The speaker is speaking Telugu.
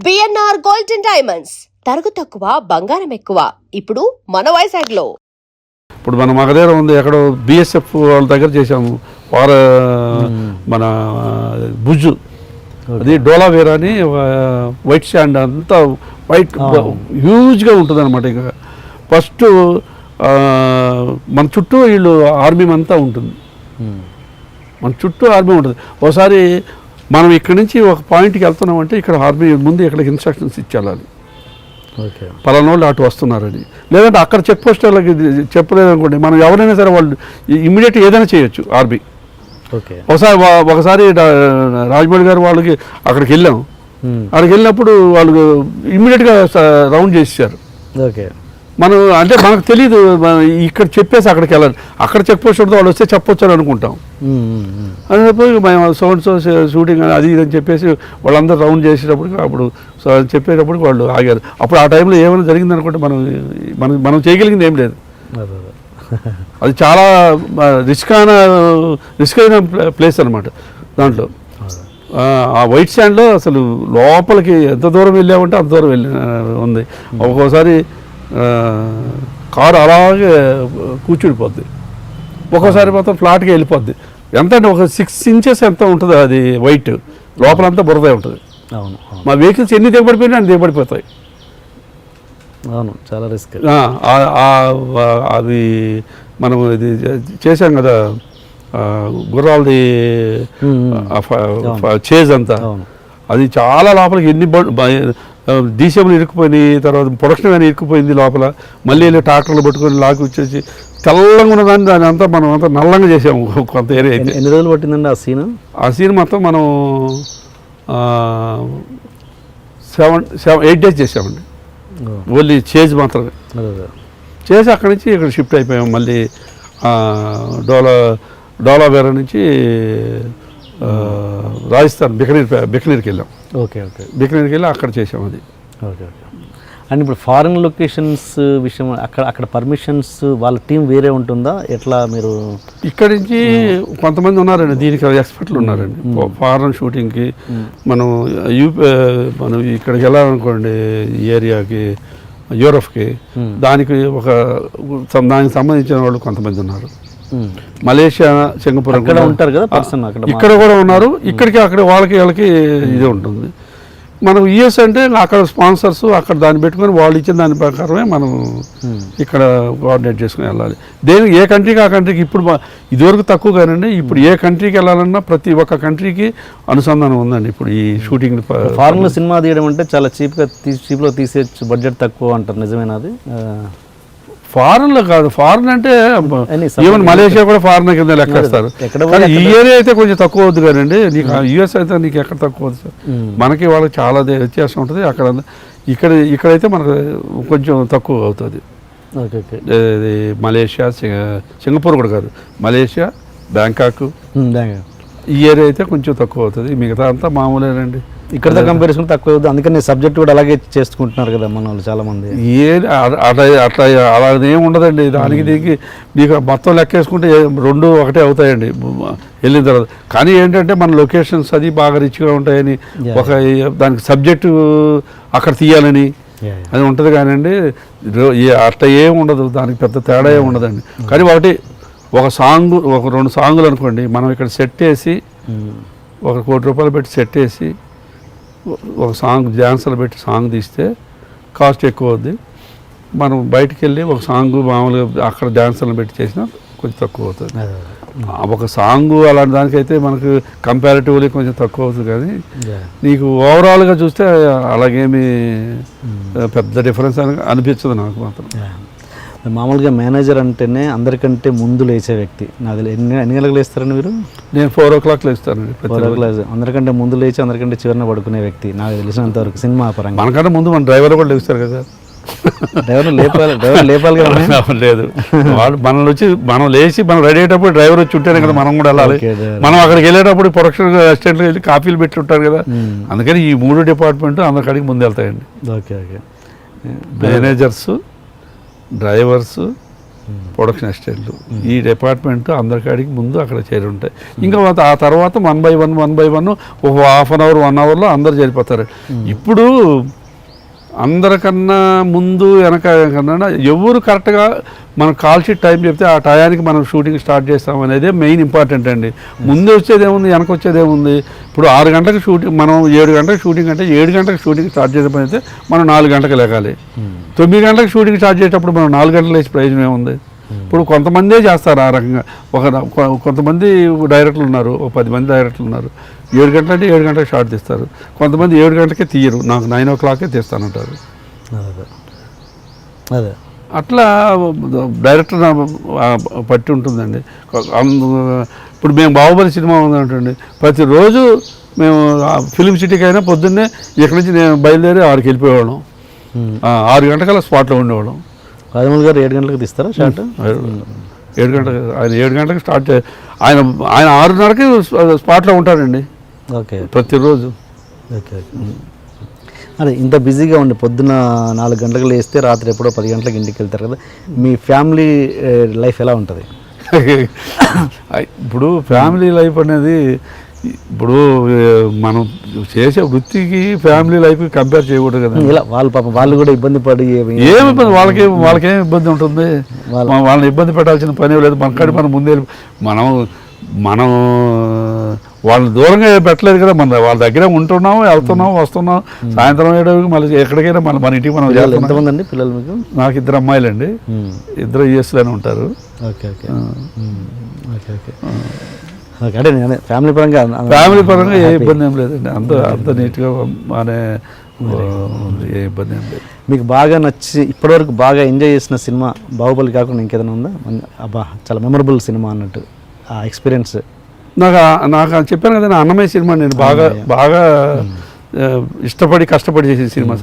బిఎన్ఆర్ గోల్డ్ అండ్ డైమండ్స్ తరుగు తక్కువ బంగారం ఎక్కువ ఇప్పుడు మన వైజాగ్లో. ఇప్పుడు మన మగధీర ఉంది, ఎక్కడో బిఎస్ఎఫ్ వాళ్ళ దగ్గర చేసాము మన భుజు, అది డోలావేరా అని వైట్ శాండ్ అంతా వైట్ హ్యూజ్గా ఉంటుంది అనమాట. ఇక ఫస్ట్ మన చుట్టూ వీళ్ళు ఆర్మీ అంతా ఉంటుంది, మన చుట్టూ ఆర్మీ ఉంటుంది. ఒకసారి మనం ఇక్కడి నుంచి ఒక పాయింట్కి వెళ్తున్నామంటే ఇక్కడ ఆర్మీ ముందు ఇక్కడికి ఇన్స్ట్రక్షన్స్ ఇచ్చేయాలి, పలానా వాళ్ళు అటు వస్తున్నారని. లేదంటే అక్కడ చెక్ పోస్ట్ వాళ్ళకి చెప్పలేదు అనుకోండి, మనం ఎవరైనా సరే వాళ్ళు ఇమ్మీడియట్ ఏదైనా చేయొచ్చు ఆర్మీ. ఒకసారి రాజమౌళి గారు వాళ్ళకి అక్కడికి వెళ్ళాం, అక్కడికి వెళ్ళినప్పుడు వాళ్ళు ఇమ్మీడియట్గా రౌండ్ చేసేసారు. మనం అంటే మనకు తెలీదు, ఇక్కడ చెప్పేసి అక్కడికి వెళ్ళాలి, అక్కడ చెక్ పోస్ట్ ఉంటుంది, వాళ్ళు వస్తే చెప్పొచ్చు అని అనుకుంటాం. అనేటప్పుడు మేము సౌండ్ షూటింగ్ అది ఇది అని చెప్పేసి వాళ్ళందరూ రౌండ్ చేసేటప్పుడు అప్పుడు చెప్పేటప్పుడు వాళ్ళు ఆగారు. అప్పుడు ఆ టైంలో ఏమైనా జరిగింది అనుకుంటే మనం మనం చేయగలిగింది ఏం లేదు. అది చాలా రిస్క్ అయిన ప్లేస్ అనమాట. దాంట్లో ఆ వైట్ శాండ్లో అసలు లోపలికి ఎంత దూరం వెళ్ళామంటే అంత దూరం ఉంది. ఒక్కోసారి కారు అలాగే కూర్చుడిపోద్ది, ఒక్కోసారి మొత్తం ఫ్లాట్గా వెళ్ళిపోద్ది. ఎంత అంటే ఒక 6 ఇంచెస్ ఎంత ఉంటుంది అది వైట్, లోపలంతా బురదే ఉంటుంది. అవును, మా వెహికల్స్ ఎన్ని దిగబడిపోయినా అన్ని దిగబడిపోతాయి. అవును, చాలా రిస్క్. అది మనం ఇది చేసాం కదా, గుర్రాలది చేజ్ అంతా, అది చాలా లోపలికి ఎన్ని డీసీఎంలు ఇరుక్కుపోయినాయి, తర్వాత ప్రొడక్షన్ కానీ ఇరుక్కుపోయింది లోపల. మళ్ళీ వెళ్ళి ట్రాక్టర్లు పట్టుకొని లాగి వచ్చేసి తెల్లంగా ఉన్నదాన్ని దాని అంతా మనం అంతా నల్లంగా చేసాము కొంత ఏరియా అయితే. ఎన్ని రోజులు పట్టిందండి ఆ సీన్ మొత్తం మనం 7-8 డేస్ చేసామండి, ఓన్లీ చేజ్ మాత్రమే చేసి అక్కడి నుంచి ఇక్కడ షిఫ్ట్ అయిపోయాము. మళ్ళీ డోలావేరా నుంచి రాజస్థాన్ బికనీర్కి వెళ్ళాం. బికనీర్కి వెళ్ళి అక్కడ చేసాం అది. అండ్ ఇప్పుడు ఫారిన్ లొకేషన్స్ విషయం, అక్కడ పర్మిషన్స్ వాళ్ళ టీం వేరే ఉంటుందా ఎట్లా? మీరు ఇక్కడి నుంచి కొంతమంది ఉన్నారండి, దీనికి ఎక్స్పర్ట్లు ఉన్నారండి ఫారెన్ షూటింగ్కి. మనం ఇక్కడికి వెళ్ళాలనుకోండి ఈ ఏరియాకి, యూరప్కి, దానికి దానికి సంబంధించిన వాళ్ళు కొంతమంది ఉన్నారు. మలేషియా, సింగపూర్ కూడా ఉంటారు కదా, ఇక్కడ కూడా ఉన్నారు. ఇక్కడికి అక్కడ వాళ్ళకి ఇదే ఉంటుంది. మనం యుఎస్ అంటే అక్కడ స్పాన్సర్స్, అక్కడ దాన్ని పెట్టుకొని వాళ్ళు ఇచ్చిన దాని ప్రకారమే మనం ఇక్కడ కోఆర్డినేట్ చేసుకుని వెళ్ళాలి. దేనికి ఏ కంట్రీకి ఆ కంట్రీకి. ఇప్పుడు ఇదివరకు తక్కువ కానండి, ఇప్పుడు ఏ కంట్రీకి వెళ్ళాలన్నా ప్రతి ఒక్క కంట్రీకి అనుసంధానం ఉందండి. ఇప్పుడు ఈ షూటింగ్ ఫారెన్లో సినిమా తీయడం అంటే చాలా చీప్లో తీసేయచ్చు, బడ్జెట్ తక్కువ అంటారు, నిజమేనా అది? ఫారెన్లో కాదు, ఫారెన్ అంటే ఈవెన్ మలేషియా కూడా ఫారెన్ కింద లెక్కేస్తారు. ఈ ఏరియా అయితే కొంచెం తక్కువ అవుతుంది కదండి, నీకు యూఎస్ అయితే నీకు ఎక్కడ తక్కువ అవుతుంది సార్? మనకి వాళ్ళకి చాలా వ్యత్యాసం ఉంటుంది. ఇక్కడైతే మనకు కొంచెం తక్కువ అవుతుంది. ఇది మలేషియా, సింగపూర్ కూడా కాదు, మలేషియా, బ్యాంకాక్, ఈ ఏరియా అయితే కొంచెం తక్కువ అవుతుంది. మిగతా అంతా మామూలేనండి, ఇక్కడ కంపారిజన్ తక్కువ అవుతుంది. అందుకని సబ్జెక్ట్ కూడా అలాగే చేసుకుంటున్నారు కదా మన వాళ్ళు చాలా మంది. అట్లా అలాగేం ఉండదండి. దీనికి మీకు మొత్తం లెక్కేసుకుంటే 2 ఒకటే అవుతాయండి వెళ్ళిన తర్వాత. కానీ ఏంటంటే మన లొకేషన్స్ అది బాగా రిచ్గా ఉంటాయని, దానికి సబ్జెక్టు అక్కడ తీయాలని అది ఉంటుంది. కానివ్వండి అట్లా ఏం ఉండదు, దానికి పెద్ద తేడా ఏమి ఉండదండి. కానీ ఒక 2 సాంగులు అనుకోండి, మనం ఇక్కడ సెట్ వేసి ₹1 కోటి పెట్టి సెట్ వేసి ఒక సాంగ్ డ్యాన్సర్లు పెట్టి సాంగ్ తీస్తే కాస్ట్ ఎక్కువ అవుద్ది. మనం బయటికి వెళ్ళి ఒక సాంగ్ మామూలుగా అక్కడ డ్యాన్సర్లు పెట్టి చేసినా కొంచెం తక్కువ అవుతుంది. ఒక సాంగ్ అలాంటి దానికైతే మనకు కంపారిటివ్లీ కొంచెం తక్కువ అవుతుంది. కానీ నీకు ఓవరాల్గా చూస్తే అలాగేమీ పెద్ద డిఫరెన్స్ అనిపించదు నాకు మాత్రం. మామూలుగా మేనేజర్ అంటేనే అందరికంటే ముందు లేచే వ్యక్తి. నాకు ఎన్ని గంటలకు లేస్తారండి మీరు? నేను 4 o'clock లేస్తానండి. 4 o'clock అందరికంటే ముందు లేచి అందరికంటే చివరిన పడుకునే వ్యక్తి నాకు తెలిసినంత వరకు సినిమా పరంగా. మనకంటే ముందు మన డ్రైవర్ కూడా లేస్తారు కదా. డ్రైవర్ లేపాలి కదా. లేదు, మనం లేచి మనం రెడీ అయ్యేటప్పుడు డ్రైవర్ వచ్చి ఉంటేనే కదా మనం కూడా వెళ్ళాలి. మనం అక్కడికి వెళ్ళేటప్పుడు ప్రొడక్షన్ అసిస్టెంట్లు వెళ్ళి కాఫీలు పెట్టి ఉంటారు కదా. అందుకని ఈ 3 డిపార్ట్మెంట్ అందరికడికి ముందు వెళ్తాయండి. ఓకే. మేనేజర్స్, డ్రైవర్స్, ప్రొడక్షన్ అసిస్టెంట్లు ఈ డిపార్ట్మెంట్ అందరికాడికి ముందు అక్కడ చేరి ఉంటాయి. ఇంకా ఆ తర్వాత 1 by 1 ఒక హాఫ్ అన్ అవర్ 1 అవర్లో అందరు చేరిపోతారు. ఇప్పుడు అందరికన్నా ముందు వెనక కన్నా ఎవరు కరెక్ట్గా మనం కాల్ షీట్ టైం చెప్తే ఆ టయానికి మనం షూటింగ్ స్టార్ట్ చేస్తాం అనేది మెయిన్ ఇంపార్టెంట్ అండి. ముందు వచ్చేదేముంది, వెనక వచ్చేదేముంది. ఇప్పుడు 6 గంటలకు షూటింగ్, మనం 7 గంటలకు షూటింగ్ అంటే 7 గంటలకు షూటింగ్ స్టార్ట్ చేసే పని అయితే మనం 4 గంటలకు లేగాలి. 9 గంటలకు షూటింగ్ స్టార్ట్ చేసేటప్పుడు మనం 4 గంటలు వేసి ప్రయోజనం ఏముంది. ఇప్పుడు కొంతమందే చేస్తారు ఆ రకంగా. కొంతమంది డైరెక్టర్లు ఉన్నారు, 10 మంది డైరెక్టర్లు ఉన్నారు. 7 గంటలు అంటే 7 గంటలకు షార్ట్ తీస్తారు. కొంతమంది 7 గంటలకే తీయరు, నాకు 9 o'clock తీస్తానంటారు. అదే అట్లా డైరెక్టర్ పట్టి ఉంటుందండి. ఇప్పుడు మేము బాహుబలి సినిమా ఉందంటండి, ప్రతిరోజు మేము ఫిలిం సిటీకి అయినా పొద్దున్నే ఇక్కడి నుంచి నేను బయలుదేరి 6కి వెళ్ళిపోయేవాళ్ళం. 6 గంటకల్లా స్పాట్లో ఉండేవాళ్ళం. రాజమౌళి గారు 7 గంటలకు తీస్తారా షార్ట్? 7 గంటలకు, ఆయన 7 గంటలకు స్టార్ట్ ఆయన 6:30కి స్పాట్లో ఉంటాడండి. ఓకే, ప్రతిరోజు. Okay okay. అదే ఇంత బిజీగా ఉండి పొద్దున 4 గంటలకు లేస్తే రాత్రి ఎప్పుడో 10 గంటలకు ఇంటికి వెళ్తారు కదా, మీ ఫ్యామిలీ లైఫ్ ఎలా ఉంటుంది? ఇప్పుడు ఫ్యామిలీ లైఫ్ అనేది ఇప్పుడు మనం చేసే వృత్తికి ఫ్యామిలీ లైఫ్కి కంపేర్ చేయకూడదు కదా. ఇలా వాళ్ళు పాపం వాళ్ళు కూడా ఇబ్బంది పడి ఏమి ఇబ్బంది, వాళ్ళకేం ఇబ్బంది ఉంటుంది. వాళ్ళని ఇబ్బంది పెట్టాల్సిన పని లేదు. మన కాడి మనం ముందే మనం వాళ్ళని దూరంగా పెట్టలేదు కదా, వాళ్ళ దగ్గర ఉంటున్నాం, వెళ్తున్నాం, వస్తున్నాం. సాయంత్రం అయ్యేటప్పుడు మళ్ళీ ఎక్కడికైనా మన ఇంటికి మనం చేస్తాం. ఎంతమంది అండి పిల్లలు మీకు? నాకు 2 అమ్మాయిలండి, 2 US-లోనే ఉంటారు. Okay okay okay okay okay. అంటే నేను ఫ్యామిలీ పరంగా ఏ ఇబ్బంది ఏం లేదండి. అంత నీట్గా బాగానే ఏ ఇబ్బంది ఏం లేదు. మీకు బాగా నచ్చి ఇప్పటివరకు బాగా ఎంజాయ్ చేసిన సినిమా బాహుబలి కాకుండా ఇంకేదైనా ఉందా? అబ్బా చాలా మెమరబుల్ సినిమా అన్నట్టు ఆ ఎక్స్పీరియన్స్. నాకు చెప్పాను కదా, అన్నమయ్య సినిమా నేను బాగా ఇష్టపడి కష్టపడి చేసిన సినిమా సార్.